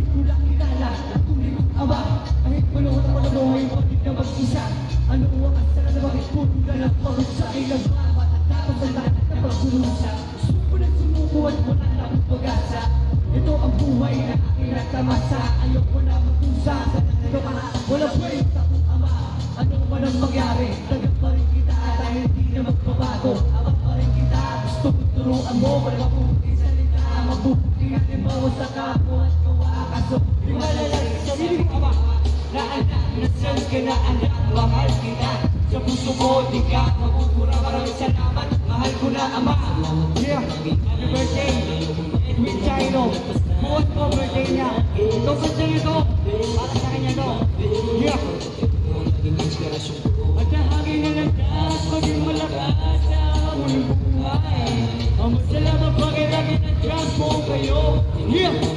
Di ko lang kilala ang tunay kong ama. Kahit manood ako na buhay mo, di na mag-isa. Ano ang wakas na bakit puno na lang pagod sa ilang bawat at tapos ang lahat na pagkurusa. Suko na sumuko at wala na akong pag-asa. Ito ang buhay na aking natamasa. Ayoko na magpusa sa nagagawa. Walang pwede sa akong ama. Ano man ang mangyari, tanggap pa rin kita dahil di na magbabago. Ama pa rin kita, gusto kong turuan mo. Wala mabuti salita, mabuti at ibawas sa kapo at gawa. Kaso, di malalari sa siling ama na anak, nasaan ka na anak, mahal kita. Sa puso ko, di ka magpupura. Maraming salamat, mahal ko na ama. Yeah, happy birthday, Edwin Chino. Buwan ko birthday niya. Ito sa sa'yo ito, para sa kanya ito. Yeah. At ang hangin na landas, maging malakas sa muling buhay. Ang masalamat pag-ilagin ng trans mo kayo. Yeah.